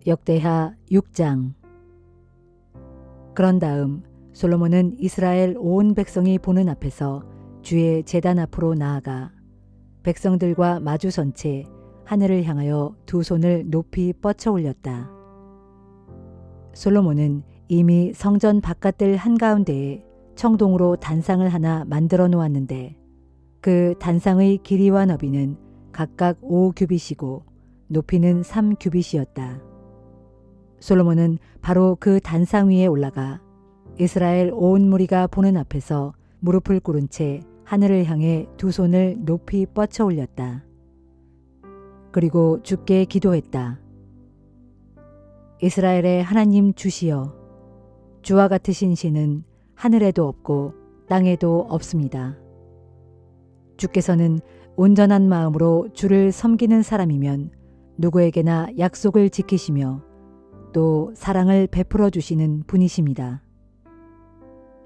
역대하 6장. 그런 다음 솔로몬은 이스라엘 온 백성이 보는 앞에서 주의 제단 앞으로 나아가 백성들과 마주선 채 하늘을 향하여 두 손을 높이 뻗쳐 올렸다. 솔로몬은 이미 성전 바깥들 한가운데에 청동으로 단상을 하나 만들어 놓았는데 그 단상의 길이와 너비는 각각 5규빗이고 높이는 3규빗이었다. 솔로몬은 바로 그 단상 위에 올라가 이스라엘 온 무리가 보는 앞에서 무릎을 꿇은 채 하늘을 향해 두 손을 높이 뻗쳐 올렸다. 그리고 주께 기도했다. 이스라엘의 하나님 주시여, 주와 같으신 신은 하늘에도 없고 땅에도 없습니다. 주께서는 온전한 마음으로 주를 섬기는 사람이면 누구에게나 약속을 지키시며 또 사랑을 베풀어 주시는 분이십니다.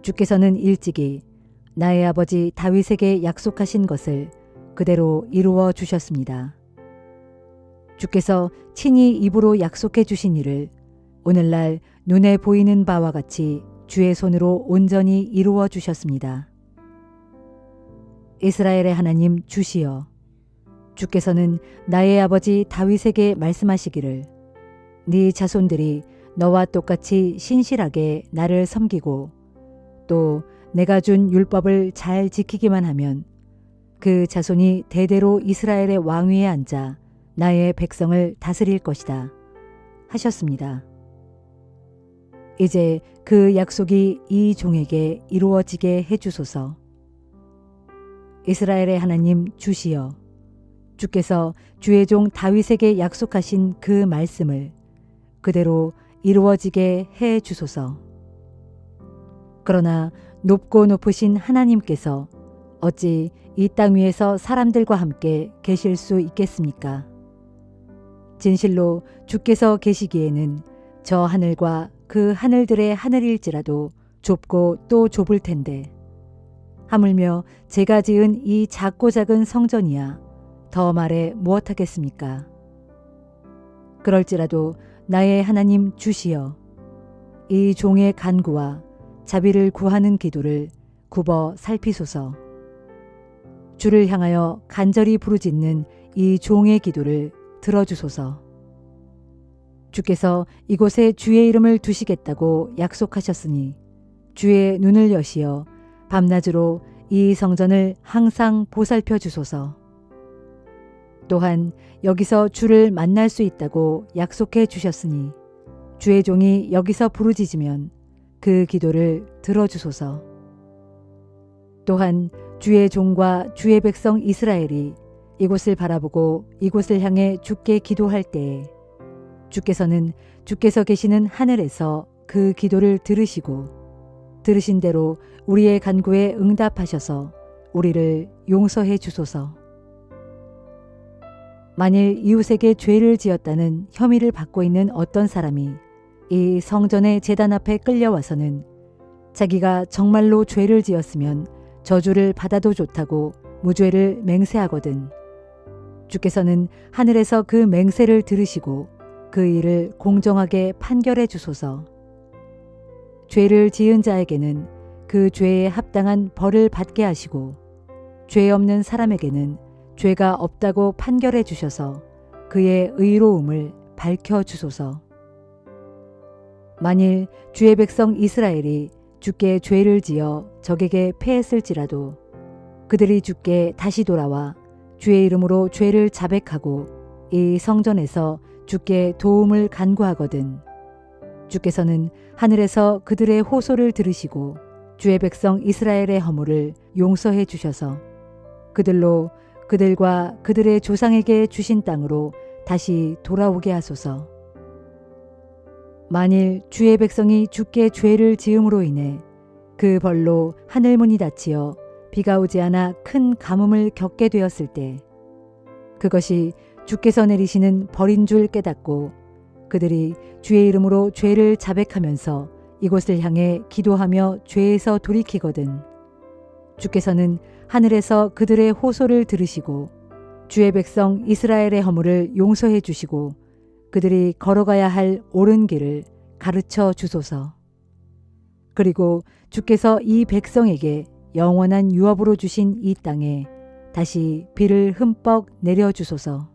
주께서는 일찍이 나의 아버지 다윗에게 약속하신 것을 그대로 이루어 주셨습니다. 주께서 친히 입으로 약속해 주신 일을 오늘날 눈에 보이는 바와 같이 주의 손으로 온전히 이루어 주셨습니다. 이스라엘의 하나님 주시여, 주께서는 나의 아버지 다윗에게 말씀하시기를 네 자손들이 너와 똑같이 신실하게 나를 섬기고 또 내가 준 율법을 잘 지키기만 하면 그 자손이 대대로 이스라엘의 왕위에 앉아 나의 백성을 다스릴 것이다 하셨습니다. 이제 그 약속이 이 종에게 이루어지게 해주소서. 이스라엘의 하나님 주시여, 주께서 주의 종 다윗에게 약속하신 그 말씀을 그대로 이루어지게 해 주소서. 그러나 높고 높으신 하나님께서 어찌 이 땅 위에서 사람들과 함께 계실 수 있겠습니까? 진실로 주께서 계시기에는 저 하늘과 그 하늘들의 하늘일지라도 좁고 또 좁을 텐데 하물며 제가 지은 이 작고 작은 성전이야 더 말해 무엇하겠습니까? 그럴지라도 나의 하나님 주시여, 이 종의 간구와 자비를 구하는 기도를 굽어 살피소서. 주를 향하여 간절히 부르짖는 이 종의 기도를 들어주소서. 주께서 이곳에 주의 이름을 두시겠다고 약속하셨으니 주의 눈을 여시어 밤낮으로 이 성전을 항상 보살펴 주소서. 또한 여기서 주를 만날 수 있다고 약속해 주셨으니 주의 종이 여기서 부르짖으면 그 기도를 들어주소서. 또한 주의 종과 주의 백성 이스라엘이 이곳을 바라보고 이곳을 향해 주께 기도할 때에 주께서는 주께서 계시는 하늘에서 그 기도를 들으시고 들으신 대로 우리의 간구에 응답하셔서 우리를 용서해 주소서. 만일 이웃에게 죄를 지었다는 혐의를 받고 있는 어떤 사람이 이 성전의 제단 앞에 끌려와서는 자기가 정말로 죄를 지었으면 저주를 받아도 좋다고 무죄를 맹세하거든 주께서는 하늘에서 그 맹세를 들으시고 그 일을 공정하게 판결해 주소서. 죄를 지은 자에게는 그 죄에 합당한 벌을 받게 하시고 죄 없는 사람에게는 죄가 없다고 판결해 주셔서 그의 의로움을 밝혀 주소서. 만일 주의 백성 이스라엘이 주께 죄를 지어 적에게 패했을지라도 그들이 주께 다시 돌아와 주의 이름으로 죄를 자백하고 이 성전에서 주께 도움을 간구하거든 주께서는 하늘에서 그들의 호소를 들으시고 주의 백성 이스라엘의 허물을 용서해 주셔서 그들로 그들과 그들의 조상에게 주신 땅으로 다시 돌아오게 하소서. 만일 주의 백성이 주께 죄를 지음으로 인해 그 벌로 하늘문이 닫히어 비가 오지 않아 큰 가뭄을 겪게 되었을 때 그것이 주께서 내리시는 벌인 줄 깨닫고 그들이 주의 이름으로 죄를 자백하면서 이곳을 향해 기도하며 죄에서 돌이키거든 주께서는 하늘에서 그들의 호소를 들으시고 주의 백성 이스라엘의 허물을 용서해 주시고 그들이 걸어가야 할 옳은 길을 가르쳐 주소서. 그리고 주께서 이 백성에게 영원한 유업으로 주신 이 땅에 다시 비를 흠뻑 내려주소서.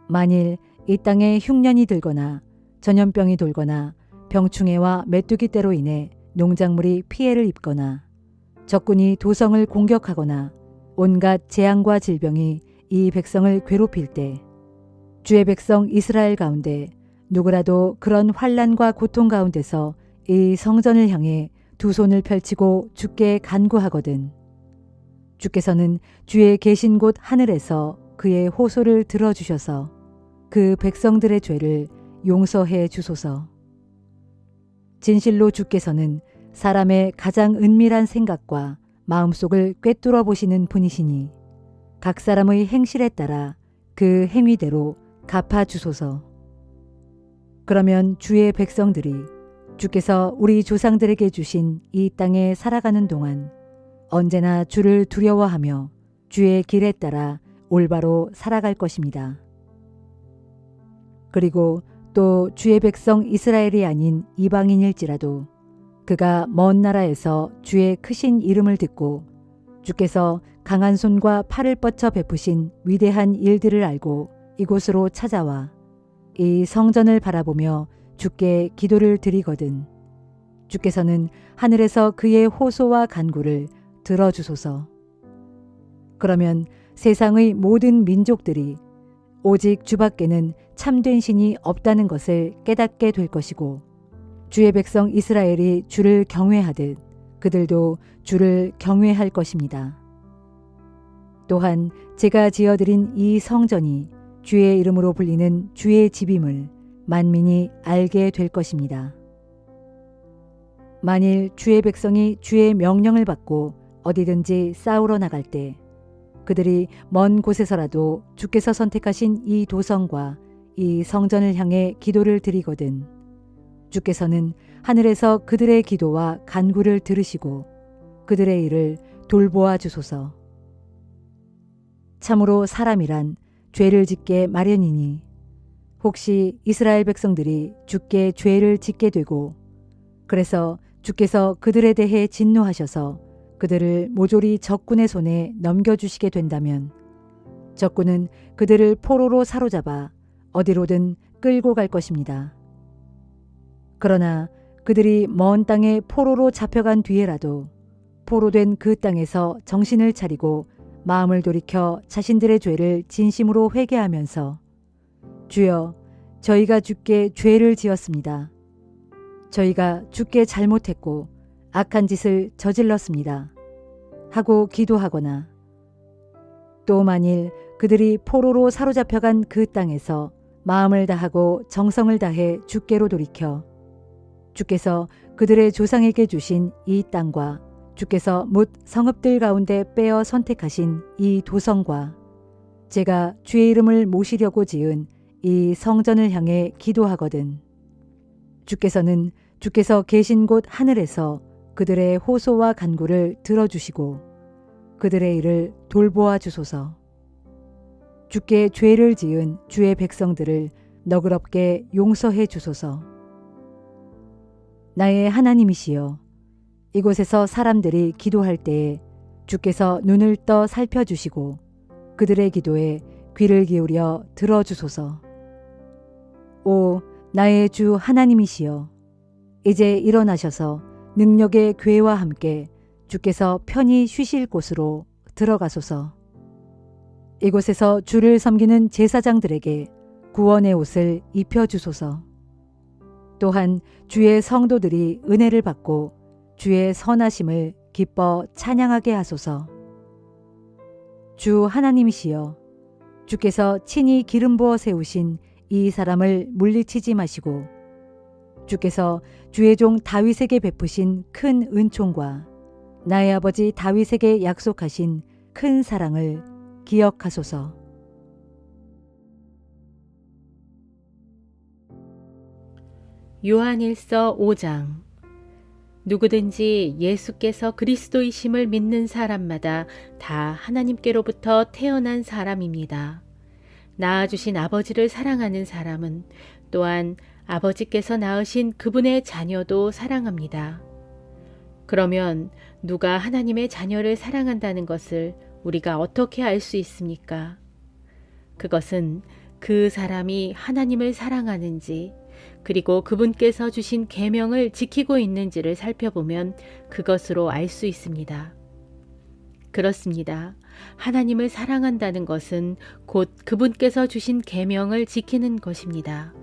만일 이 땅에 흉년이 들거나 전염병이 돌거나 병충해와 메뚜기 떼로 인해 농작물이 피해를 입거나 적군이 도성을 공격하거나 온갖 재앙과 질병이 이 백성을 괴롭힐 때 주의 백성 이스라엘 가운데 누구라도 그런 환난과 고통 가운데서 이 성전을 향해 두 손을 펼치고 주께 간구하거든 주께서는 주의 계신 곳 하늘에서 그의 호소를 들어주셔서 그 백성들의 죄를 용서해 주소서. 진실로 주께서는 사람의 가장 은밀한 생각과 마음속을 꿰뚫어 보시는 분이시니 각 사람의 행실에 따라 그 행위대로 갚아 주소서. 그러면 주의 백성들이 주께서 우리 조상들에게 주신 이 땅에 살아가는 동안 언제나 주를 두려워하며 주의 길에 따라 올바로 살아갈 것입니다. 그리고 또 주의 백성 이스라엘이 아닌 이방인일지라도 그가 먼 나라에서 주의 크신 이름을 듣고 주께서 강한 손과 팔을 뻗쳐 베푸신 위대한 일들을 알고 이곳으로 찾아와 이 성전을 바라보며 주께 기도를 드리거든 주께서는 하늘에서 그의 호소와 간구를 들어주소서. 그러면 세상의 모든 민족들이 오직 주밖에는 참된 신이 없다는 것을 깨닫게 될 것이고 주의 백성 이스라엘이 주를 경외하듯 그들도 주를 경외할 것입니다. 또한 제가 지어드린 이 성전이 주의 이름으로 불리는 주의 집임을 만민이 알게 될 것입니다. 만일 주의 백성이 주의 명령을 받고 어디든지 싸우러 나갈 때 그들이 먼 곳에서라도 주께서 선택하신 이 도성과 이 성전을 향해 기도를 드리거든 주께서는 하늘에서 그들의 기도와 간구를 들으시고 그들의 일을 돌보아 주소서. 참으로 사람이란 죄를 짓게 마련이니 혹시 이스라엘 백성들이 주께 죄를 짓게 되고 그래서 주께서 그들에 대해 진노하셔서 그들을 모조리 적군의 손에 넘겨주시게 된다면 적군은 그들을 포로로 사로잡아 어디로든 끌고 갈 것입니다. 그러나 그들이 먼 땅에 포로로 잡혀간 뒤에라도 포로된 그 땅에서 정신을 차리고 마음을 돌이켜 자신들의 죄를 진심으로 회개하면서 주여 저희가 주께 죄를 지었습니다. 저희가 주께 잘못했고 악한 짓을 저질렀습니다. 하고 기도하거나 또 만일 그들이 포로로 사로잡혀간 그 땅에서 마음을 다하고 정성을 다해 주께로 돌이켜 주께서 그들의 조상에게 주신 이 땅과 주께서 뭇 성읍들 가운데 빼어 선택하신 이 도성과 제가 주의 이름을 모시려고 지은 이 성전을 향해 기도하거든 주께서는 주께서 계신 곳 하늘에서 그들의 호소와 간구를 들어주시고 그들의 일을 돌보아 주소서. 주께 죄를 지은 주의 백성들을 너그럽게 용서해 주소서. 나의 하나님이시여, 이곳에서 사람들이 기도할 때에 주께서 눈을 떠 살펴주시고 그들의 기도에 귀를 기울여 들어주소서. 오 나의 주 하나님이시여, 이제 일어나셔서 능력의 괴와 함께 주께서 편히 쉬실 곳으로 들어가소서. 이곳에서 주를 섬기는 제사장들에게 구원의 옷을 입혀주소서. 또한 주의 성도들이 은혜를 받고 주의 선하심을 기뻐 찬양하게 하소서. 주 하나님이시여, 주께서 친히 기름 부어 세우신 이 사람을 물리치지 마시고 주께서 주의 종 다윗에게 베푸신 큰 은총과 나의 아버지 다윗에게 약속하신 큰 사랑을 기억하소서. 요한일서 5장. 누구든지 예수께서 그리스도이심을 믿는 사람마다 다 하나님께로부터 태어난 사람입니다. 낳아주신 아버지를 사랑하는 사람은 또한 아버지께서 낳으신 그분의 자녀도 사랑합니다. 그러면 누가 하나님의 자녀를 사랑한다는 것을 우리가 어떻게 알 수 있습니까? 그것은 그 사람이 하나님을 사랑하는지, 그리고 그분께서 주신 계명을 지키고 있는지를 살펴보면 그것으로 알 수 있습니다. 그렇습니다. 하나님을 사랑한다는 것은 곧 그분께서 주신 계명을 지키는 것입니다.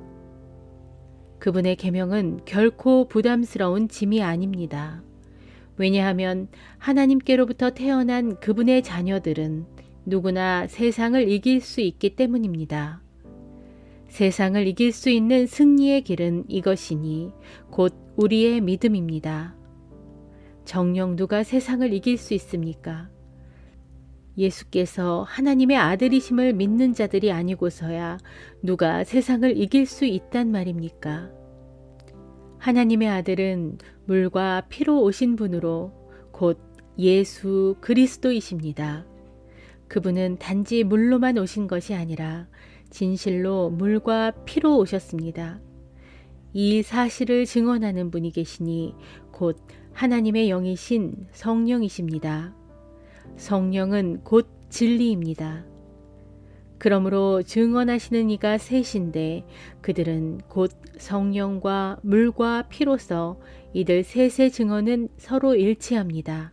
그분의 계명은 결코 부담스러운 짐이 아닙니다. 왜냐하면 하나님께로부터 태어난 그분의 자녀들은 누구나 세상을 이길 수 있기 때문입니다. 세상을 이길 수 있는 승리의 길은 이것이니 곧 우리의 믿음입니다. 정녕 누가 세상을 이길 수 있습니까? 예수께서 하나님의 아들이심을 믿는 자들이 아니고서야 누가 세상을 이길 수 있단 말입니까? 하나님의 아들은 물과 피로 오신 분으로 곧 예수 그리스도이십니다. 그분은 단지 물로만 오신 것이 아니라 진실로 물과 피로 오셨습니다. 이 사실을 증언하는 분이 계시니 곧 하나님의 영이신 성령이십니다. 성령은 곧 진리입니다. 그러므로 증언하시는 이가 셋인데 그들은 곧 성령과 물과 피로서 이들 셋의 증언은 서로 일치합니다.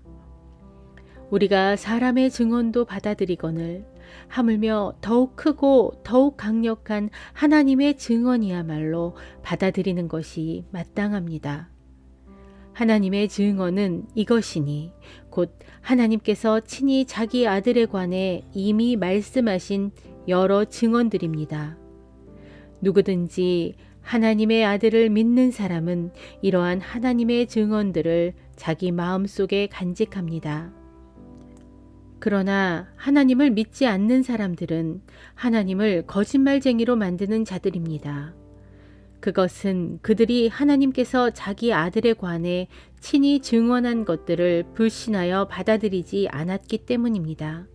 우리가 사람의 증언도 받아들이거늘 하물며 더욱 크고 더욱 강력한 하나님의 증언이야말로 받아들이는 것이 마땅합니다. 하나님의 증언은 이것이니 곧 하나님께서 친히 자기 아들에 관해 이미 말씀하신 여러 증언들입니다. 누구든지 하나님의 아들을 믿는 사람은 이러한 하나님의 증언들을 자기 마음속에 간직합니다. 그러나 하나님을 믿지 않는 사람들은 하나님을 거짓말쟁이로 만드는 자들입니다. 그것은 그들이 하나님께서 자기 아들에 관해 친히 증언한 것들을 불신하여 받아들이지 않았기 때문입니다.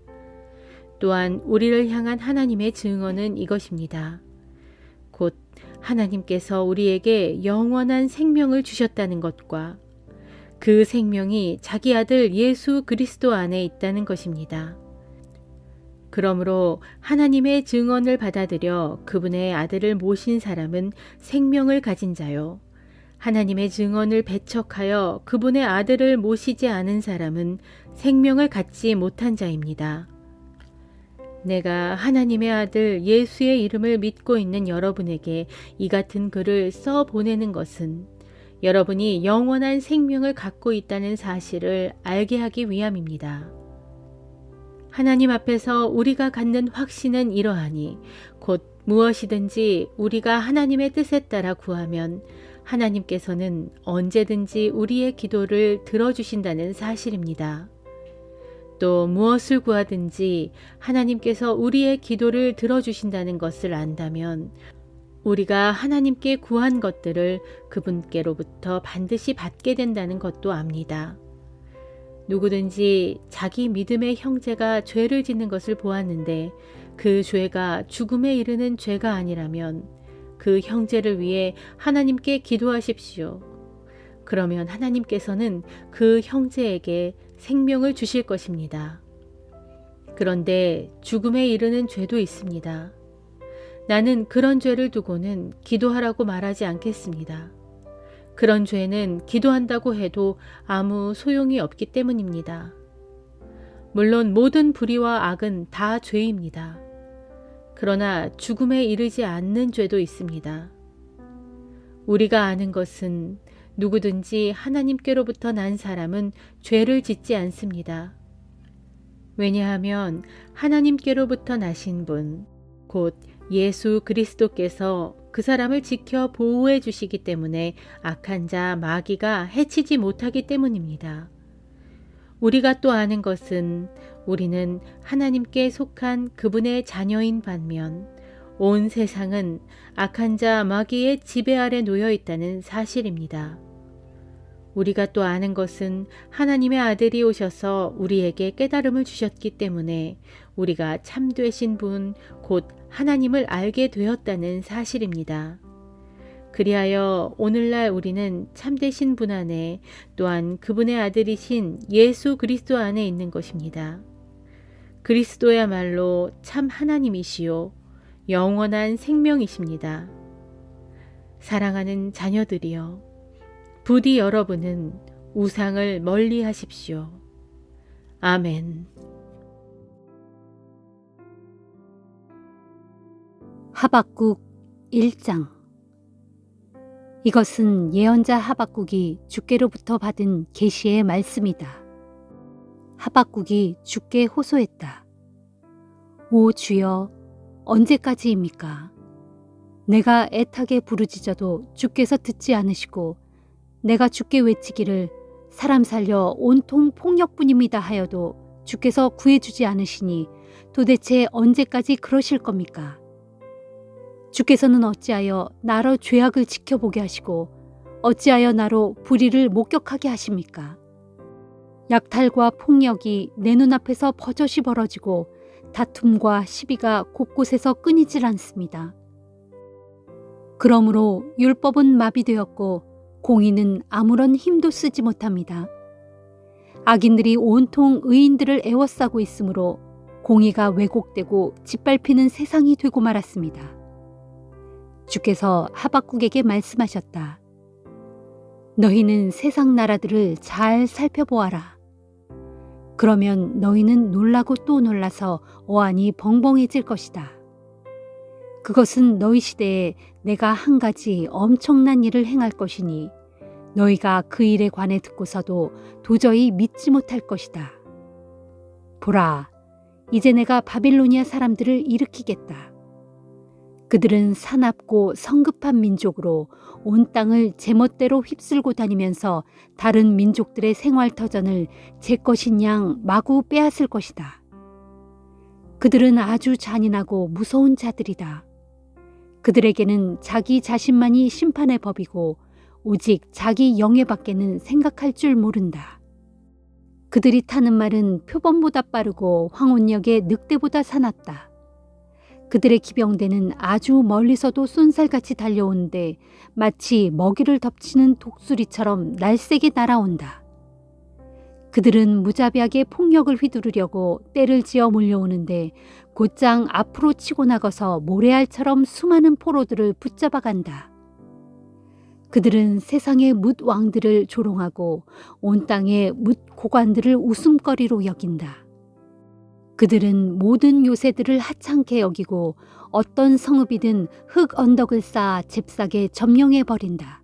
또한 우리를 향한 하나님의 증언은 이것입니다. 곧 하나님께서 우리에게 영원한 생명을 주셨다는 것과 그 생명이 자기 아들 예수 그리스도 안에 있다는 것입니다. 그러므로 하나님의 증언을 받아들여 그분의 아들을 모신 사람은 생명을 가진 자요. 하나님의 증언을 배척하여 그분의 아들을 모시지 않은 사람은 생명을 갖지 못한 자입니다. 내가 하나님의 아들 예수의 이름을 믿고 있는 여러분에게 이 같은 글을 써 보내는 것은 여러분이 영원한 생명을 갖고 있다는 사실을 알게 하기 위함입니다. 하나님 앞에서 우리가 갖는 확신은 이러하니 곧 무엇이든지 우리가 하나님의 뜻에 따라 구하면 하나님께서는 언제든지 우리의 기도를 들어주신다는 사실입니다. 또 무엇을 구하든지 하나님께서 우리의 기도를 들어주신다는 것을 안다면 우리가 하나님께 구한 것들을 그분께로부터 반드시 받게 된다는 것도 압니다. 누구든지 자기 믿음의 형제가 죄를 짓는 것을 보았는데 그 죄가 죽음에 이르는 죄가 아니라면 그 형제를 위해 하나님께 기도하십시오. 그러면 하나님께서는 그 형제에게 생명을 주실 것입니다. 그런데 죽음에 이르는 죄도 있습니다. 나는 그런 죄를 두고는 기도하라고 말하지 않겠습니다. 그런 죄는 기도한다고 해도 아무 소용이 없기 때문입니다. 물론 모든 불의와 악은 다 죄입니다. 그러나 죽음에 이르지 않는 죄도 있습니다. 우리가 아는 것은 누구든지 하나님께로부터 난 사람은 죄를 짓지 않습니다. 왜냐하면 하나님께로부터 나신 분, 곧 예수 그리스도께서 그 사람을 지켜 보호해 주시기 때문에 악한 자 마귀가 해치지 못하기 때문입니다. 우리가 또 아는 것은 우리는 하나님께 속한 그분의 자녀인 반면 온 세상은 악한 자 마귀의 지배 아래 놓여 있다는 사실입니다. 우리가 또 아는 것은 하나님의 아들이 오셔서 우리에게 깨달음을 주셨기 때문에 우리가 참되신 분, 곧 하나님을 알게 되었다는 사실입니다. 그리하여 오늘날 우리는 참되신 분 안에 또한 그분의 아들이신 예수 그리스도 안에 있는 것입니다. 그리스도야말로 참 하나님이시요 영원한 생명이십니다. 사랑하는 자녀들이여, 부디 여러분은 우상을 멀리 하십시오. 아멘. 하박국 1장. 이것은 예언자 하박국이 주께로부터 받은 계시의 말씀이다. 하박국이 주께 호소했다. 오 주여, 언제까지입니까? 내가 애타게 부르짖어도 주께서 듣지 않으시고 내가 주께 외치기를 사람 살려 온통 폭력뿐입니다 하여도 주께서 구해주지 않으시니 도대체 언제까지 그러실 겁니까? 주께서는 어찌하여 나로 죄악을 지켜보게 하시고 어찌하여 나로 불의를 목격하게 하십니까? 약탈과 폭력이 내 눈앞에서 버젓이 벌어지고 다툼과 시비가 곳곳에서 끊이질 않습니다. 그러므로 율법은 마비되었고 공의는 아무런 힘도 쓰지 못합니다. 악인들이 온통 의인들을 애워싸고 있으므로 공의가 왜곡되고 짓밟히는 세상이 되고 말았습니다. 주께서 하박국에게 말씀하셨다. 너희는 세상 나라들을 잘 살펴보아라. 그러면 너희는 놀라고 또 놀라서 어안이 벙벙해질 것이다. 그것은 너희 시대에 내가 한 가지 엄청난 일을 행할 것이니 너희가 그 일에 관해 듣고서도 도저히 믿지 못할 것이다. 보라, 이제 내가 바빌로니아 사람들을 일으키겠다. 그들은 사납고 성급한 민족으로 온 땅을 제멋대로 휩쓸고 다니면서 다른 민족들의 생활터전을 제 것인 양 마구 빼앗을 것이다. 그들은 아주 잔인하고 무서운 자들이다. 그들에게는 자기 자신만이 심판의 법이고 오직 자기 영예밖에는 생각할 줄 모른다. 그들이 타는 말은 표범보다 빠르고 황혼역의 늑대보다 사납다. 그들의 기병대는 아주 멀리서도 쏜살같이 달려오는데 마치 먹이를 덮치는 독수리처럼 날쌔게 날아온다. 그들은 무자비하게 폭력을 휘두르려고 떼를 지어 몰려오는데 곧장 앞으로 치고 나가서 모래알처럼 수많은 포로들을 붙잡아 간다. 그들은 세상의 뭇 왕들을 조롱하고 온 땅의 뭇 고관들을 웃음거리로 여긴다. 그들은 모든 요새들을 하찮게 여기고 어떤 성읍이든 흙 언덕을 쌓아 잽싸게 점령해 버린다.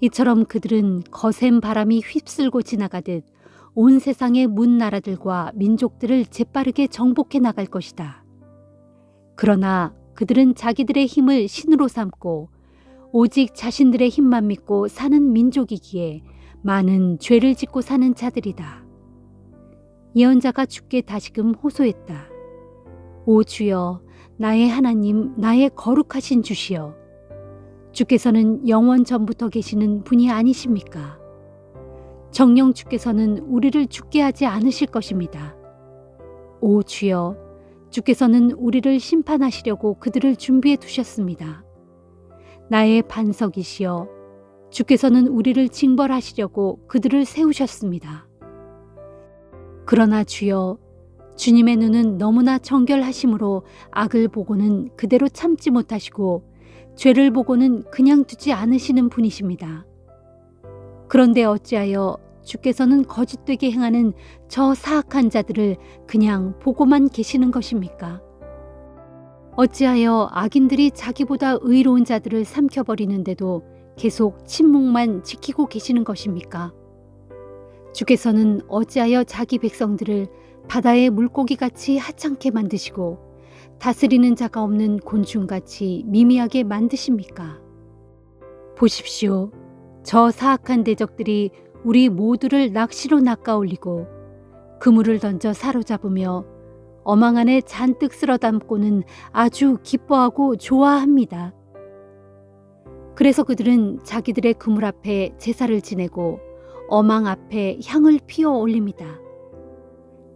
이처럼 그들은 거센 바람이 휩쓸고 지나가듯 온 세상의 문 나라들과 민족들을 재빠르게 정복해 나갈 것이다. 그러나 그들은 자기들의 힘을 신으로 삼고 오직 자신들의 힘만 믿고 사는 민족이기에 많은 죄를 짓고 사는 자들이다. 예언자가 주께 다시금 호소했다. 오 주여, 나의 하나님, 나의 거룩하신 주시여. 주께서는 영원 전부터 계시는 분이 아니십니까? 정녕 주께서는 우리를 죽게 하지 않으실 것입니다. 오 주여, 주께서는 우리를 심판하시려고 그들을 준비해 두셨습니다. 나의 반석이시여, 주께서는 우리를 징벌하시려고 그들을 세우셨습니다. 그러나 주여, 주님의 눈은 너무나 정결하심으로 악을 보고는 그대로 참지 못하시고 죄를 보고는 그냥 두지 않으시는 분이십니다. 그런데 어찌하여 주께서는 거짓되게 행하는 저 사악한 자들을 그냥 보고만 계시는 것입니까? 어찌하여 악인들이 자기보다 의로운 자들을 삼켜버리는데도 계속 침묵만 지키고 계시는 것입니까? 주께서는 어찌하여 자기 백성들을 바다의 물고기같이 하찮게 만드시고 다스리는 자가 없는 곤충같이 미미하게 만드십니까? 보십시오. 저 사악한 대적들이 우리 모두를 낚시로 낚아올리고 그물을 던져 사로잡으며 어망 안에 잔뜩 쓸어 담고는 아주 기뻐하고 좋아합니다. 그래서 그들은 자기들의 그물 앞에 제사를 지내고 어망 앞에 향을 피워 올립니다.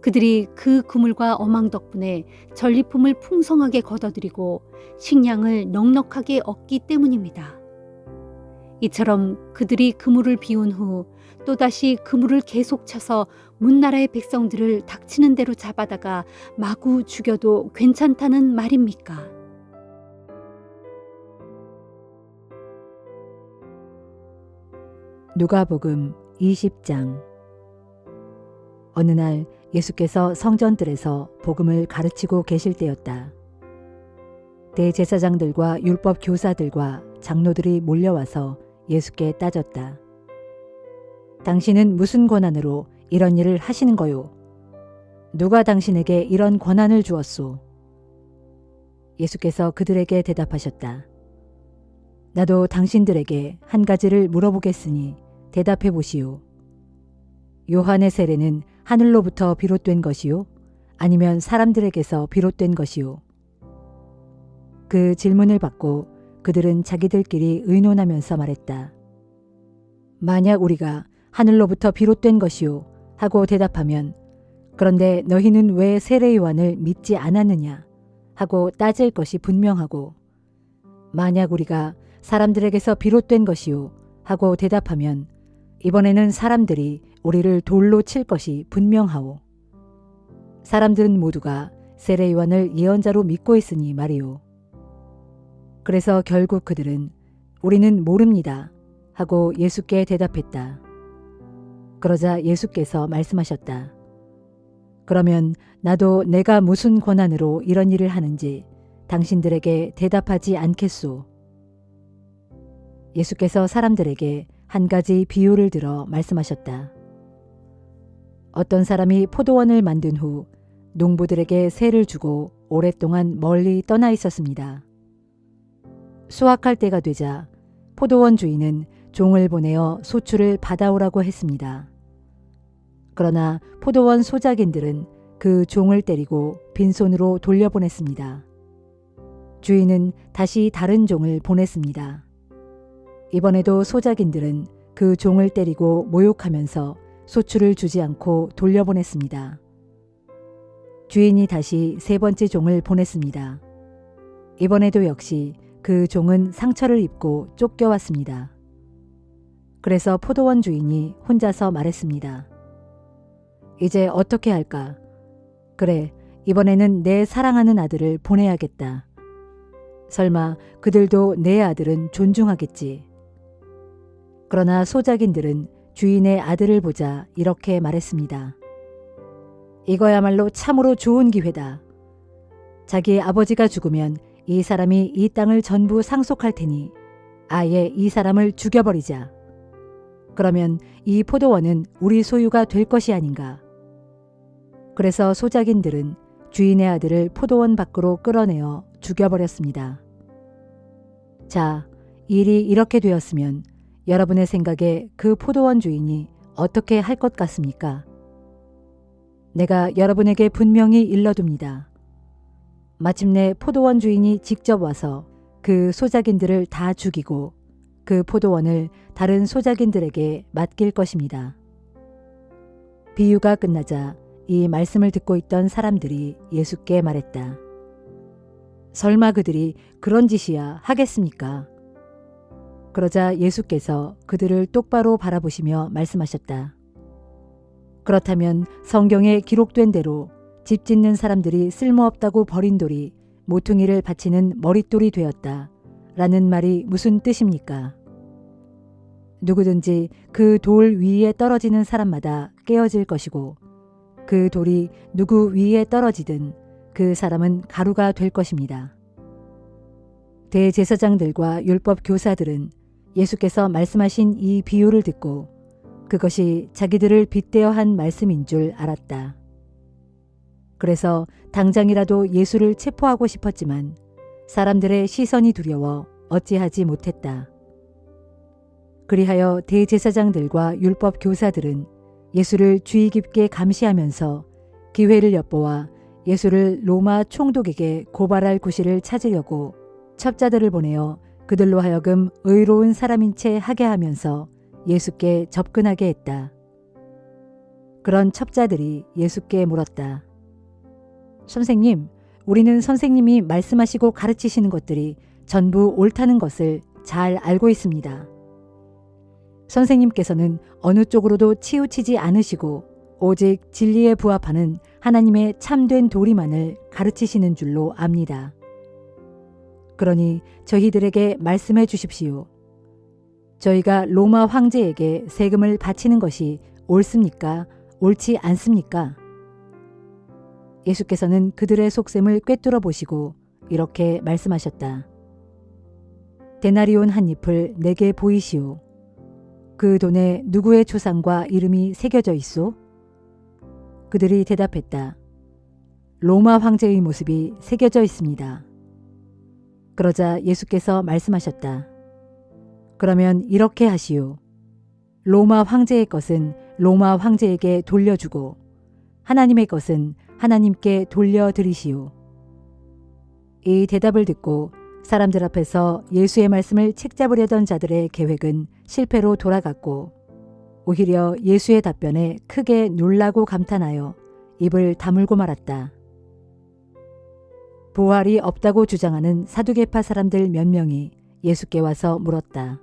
그들이 그 그물과 어망 덕분에 전리품을 풍성하게 거둬들이고 식량을 넉넉하게 얻기 때문입니다. 이처럼 그들이 그물을 비운 후 또다시 그물을 계속 쳐서 문나라의 백성들을 닥치는 대로 잡아다가 마구 죽여도 괜찮다는 말입니까? 누가복음 20장. 어느 날 예수께서 성전들에서 복음을 가르치고 계실 때였다. 대제사장들과 율법 교사들과 장로들이 몰려와서 예수께 따졌다. 당신은 무슨 권한으로 이런 일을 하시는 거요? 누가 당신에게 이런 권한을 주었소? 예수께서 그들에게 대답하셨다. 나도 당신들에게 한 가지를 물어보겠으니 대답해 보시오. 요한의 세례는 하늘로부터 비롯된 것이요? 아니면 사람들에게서 비롯된 것이요? 그 질문을 받고 그들은 자기들끼리 의논하면서 말했다. 만약 우리가 하늘로부터 비롯된 것이요 하고 대답하면 그런데 너희는 왜 세례 요한을 믿지 않았느냐 하고 따질 것이 분명하고, 만약 우리가 사람들에게서 비롯된 것이요 하고 대답하면 이번에는 사람들이 우리를 돌로 칠 것이 분명하오. 사람들은 모두가 세례 요한을 예언자로 믿고 있으니 말이오. 그래서 결국 그들은 우리는 모릅니다 하고 예수께 대답했다. 그러자 예수께서 말씀하셨다. 그러면 나도 내가 무슨 권한으로 이런 일을 하는지 당신들에게 대답하지 않겠소. 예수께서 사람들에게 한 가지 비유를 들어 말씀하셨다. 어떤 사람이 포도원을 만든 후 농부들에게 세를 주고 오랫동안 멀리 떠나 있었습니다. 수확할 때가 되자 포도원 주인은 종을 보내어 소출을 받아오라고 했습니다. 그러나 포도원 소작인들은 그 종을 때리고 빈손으로 돌려보냈습니다. 주인은 다시 다른 종을 보냈습니다. 이번에도 소작인들은 그 종을 때리고 모욕하면서 소출을 주지 않고 돌려보냈습니다. 주인이 다시 세 번째 종을 보냈습니다. 이번에도 역시 그 종은 상처를 입고 쫓겨왔습니다. 그래서 포도원 주인이 혼자서 말했습니다. 이제 어떻게 할까? 그래, 이번에는 내 사랑하는 아들을 보내야겠다. 설마 그들도 내 아들은 존중하겠지. 그러나 소작인들은 주인의 아들을 보자 이렇게 말했습니다. 이거야말로 참으로 좋은 기회다. 자기의 아버지가 죽으면 이 사람이 이 땅을 전부 상속할 테니 아예 이 사람을 죽여버리자. 그러면 이 포도원은 우리 소유가 될 것이 아닌가. 그래서 소작인들은 주인의 아들을 포도원 밖으로 끌어내어 죽여버렸습니다. 자, 일이 이렇게 되었으면 여러분의 생각에 그 포도원 주인이 어떻게 할 것 같습니까? 내가 여러분에게 분명히 일러둡니다. 마침내 포도원 주인이 직접 와서 그 소작인들을 다 죽이고 그 포도원을 다른 소작인들에게 맡길 것입니다. 비유가 끝나자 이 말씀을 듣고 있던 사람들이 예수께 말했다. 설마 그들이 그런 짓이야 하겠습니까? 그러자 예수께서 그들을 똑바로 바라보시며 말씀하셨다. 그렇다면 성경에 기록된 대로 집 짓는 사람들이 쓸모없다고 버린 돌이 모퉁이를 받치는 머릿돌이 되었다 라는 말이 무슨 뜻입니까? 누구든지 그 돌 위에 떨어지는 사람마다 깨어질 것이고 그 돌이 누구 위에 떨어지든 그 사람은 가루가 될 것입니다. 대제사장들과 율법 교사들은 예수께서 말씀하신 이 비유를 듣고 그것이 자기들을 빗대어 한 말씀인 줄 알았다. 그래서 당장이라도 예수를 체포하고 싶었지만 사람들의 시선이 두려워 어찌하지 못했다. 그리하여 대제사장들과 율법 교사들은 예수를 주의 깊게 감시하면서 기회를 엿보아 예수를 로마 총독에게 고발할 구실을 찾으려고 첩자들을 보내어 그들로 하여금 의로운 사람인 채 하게 하면서 예수께 접근하게 했다. 그런 첩자들이 예수께 물었다. 선생님, 우리는 선생님이 말씀하시고 가르치시는 것들이 전부 옳다는 것을 잘 알고 있습니다. 선생님께서는 어느 쪽으로도 치우치지 않으시고 오직 진리에 부합하는 하나님의 참된 도리만을 가르치시는 줄로 압니다. 그러니 저희들에게 말씀해 주십시오. 저희가 로마 황제에게 세금을 바치는 것이 옳습니까? 옳지 않습니까? 예수께서는 그들의 속셈을 꿰뚫어 보시고 이렇게 말씀하셨다. 데나리온 한 잎을 내게 보이시오. 그 돈에 누구의 초상과 이름이 새겨져 있소? 그들이 대답했다. 로마 황제의 모습이 새겨져 있습니다. 그러자 예수께서 말씀하셨다. 그러면 이렇게 하시오. 로마 황제의 것은 로마 황제에게 돌려주고 하나님의 것은 하나님께 돌려드리시오. 이 대답을 듣고 사람들 앞에서 예수의 말씀을 책잡으려던 자들의 계획은 실패로 돌아갔고 오히려 예수의 답변에 크게 놀라고 감탄하여 입을 다물고 말았다. 부활이 없다고 주장하는 사두개파 사람들 몇 명이 예수께 와서 물었다.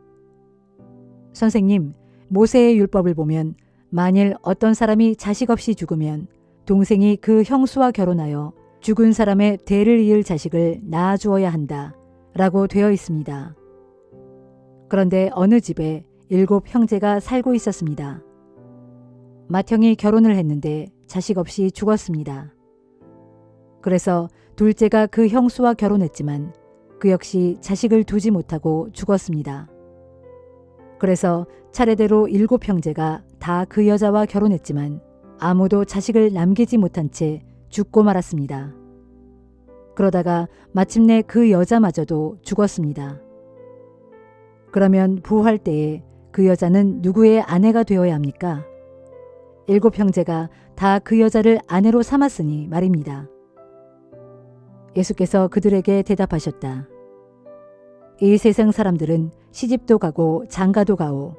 선생님, 모세의 율법을 보면 만일 어떤 사람이 자식 없이 죽으면 동생이 그 형수와 결혼하여 죽은 사람의 대를 이을 자식을 낳아주어야 한다 라고 되어 있습니다. 그런데 어느 집에 7 형제가 살고 있었습니다. 맏형이 결혼을 했는데 자식 없이 죽었습니다. 그래서 둘째가 그 형수와 결혼했지만 그 역시 자식을 두지 못하고 죽었습니다. 그래서 차례대로 7 형제가 다 그 여자와 결혼했지만 아무도 자식을 남기지 못한 채 죽고 말았습니다. 그러다가 마침내 그 여자마저도 죽었습니다. 그러면 부활 때에 그 여자는 누구의 아내가 되어야 합니까? 7 형제가 다 그 여자를 아내로 삼았으니 말입니다. 예수께서 그들에게 대답하셨다. 이 세상 사람들은 시집도 가고 장가도 가오.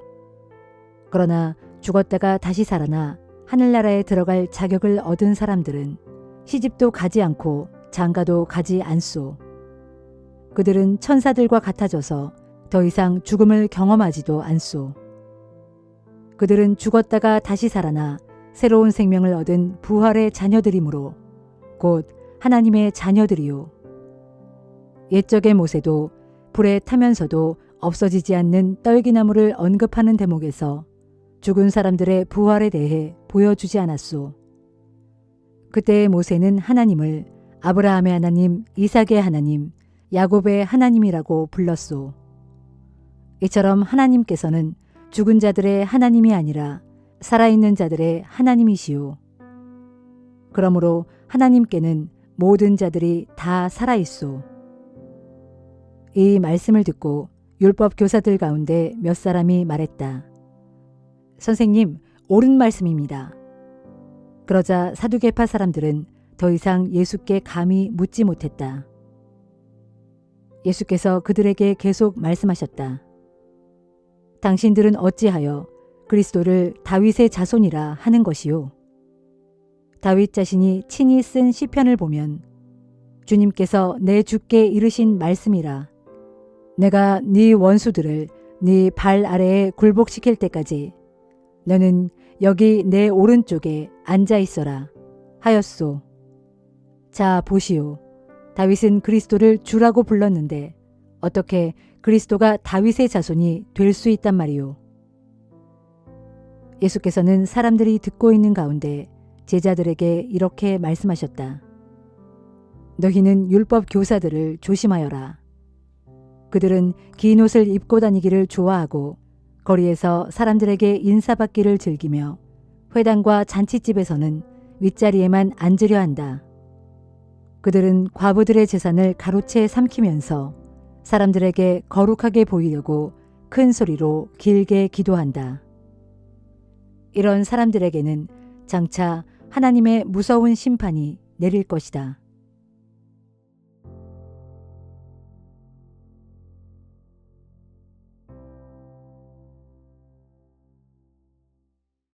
그러나 죽었다가 다시 살아나 하늘나라에 들어갈 자격을 얻은 사람들은 시집도 가지 않고 장가도 가지 않소. 그들은 천사들과 같아져서 더 이상 죽음을 경험하지도 않소. 그들은 죽었다가 다시 살아나 새로운 생명을 얻은 부활의 자녀들이므로 곧 하나님의 자녀들이요. 옛적의 모세도 불에 타면서도 없어지지 않는 떨기나무를 언급하는 대목에서 죽은 사람들의 부활에 대해 보여주지 않았소. 그때의 모세는 하나님을 아브라함의 하나님, 이삭의 하나님, 야곱의 하나님이라고 불렀소. 이처럼 하나님께서는 죽은 자들의 하나님이 아니라 살아있는 자들의 하나님이시오. 그러므로 하나님께는 모든 자들이 다 살아있소. 이 말씀을 듣고 율법 교사들 가운데 몇 사람이 말했다. 선생님, 옳은 말씀입니다. 그러자 사두개파 사람들은 더 이상 예수께 감히 묻지 못했다. 예수께서 그들에게 계속 말씀하셨다. 당신들은 어찌하여 그리스도를 다윗의 자손이라 하는 것이요. 다윗 자신이 친히 쓴 시편을 보면 주님께서 내 주께 이르신 말씀이라. 내가 네 원수들을 네 발 아래에 굴복시킬 때까지 너는 여기 내 오른쪽에 앉아 있어라 하였소. 자 보시오. 다윗은 그리스도를 주라고 불렀는데 어떻게 그리스도가 다윗의 자손이 될 수 있단 말이오. 예수께서는 사람들이 듣고 있는 가운데 제자들에게 이렇게 말씀하셨다. 너희는 율법 교사들을 조심하여라. 그들은 긴 옷을 입고 다니기를 좋아하고 거리에서 사람들에게 인사받기를 즐기며 회당과 잔치집에서는 윗자리에만 앉으려 한다. 그들은 과부들의 재산을 가로채 삼키면서 사람들에게 거룩하게 보이려고 큰 소리로 길게 기도한다. 이런 사람들에게는 장차 하나님의 무서운 심판이 내릴 것이다.